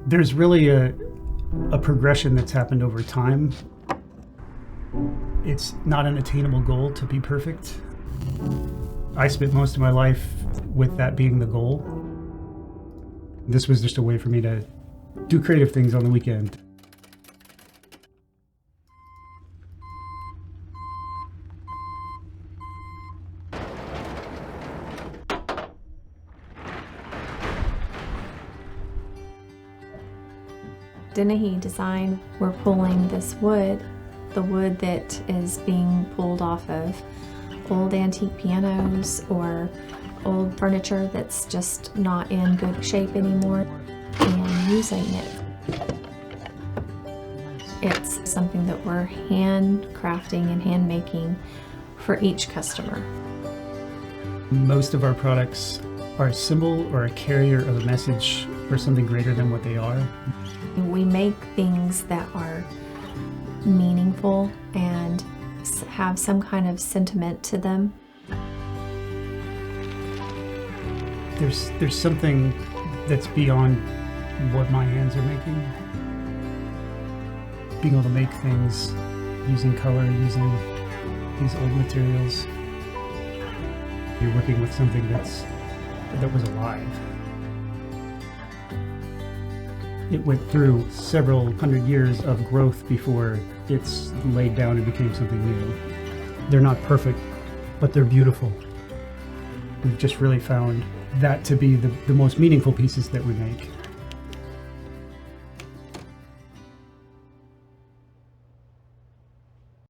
There's really a progression that's happened over time. It's not an attainable goal to be perfect. I spent most of my life with that being the goal. This was just a way for me to do creative things on the weekend. Dennehy Design, we're pulling this wood, the wood that is being pulled off of old antique pianos or old furniture that's just not in good shape anymore, and using it. It's something that we're handcrafting and hand making for each customer. Most of our products are a symbol or a carrier of a message or something greater than what they are. We make things that are meaningful and have some kind of sentiment to them. There's something that's beyond what my hands are making. Being able to make things using color, using these old materials. You're working with something that was alive. It went through several hundred years of growth before it's laid down and became something new. They're not perfect, but they're beautiful. We've just really found that to be the most meaningful pieces that we make.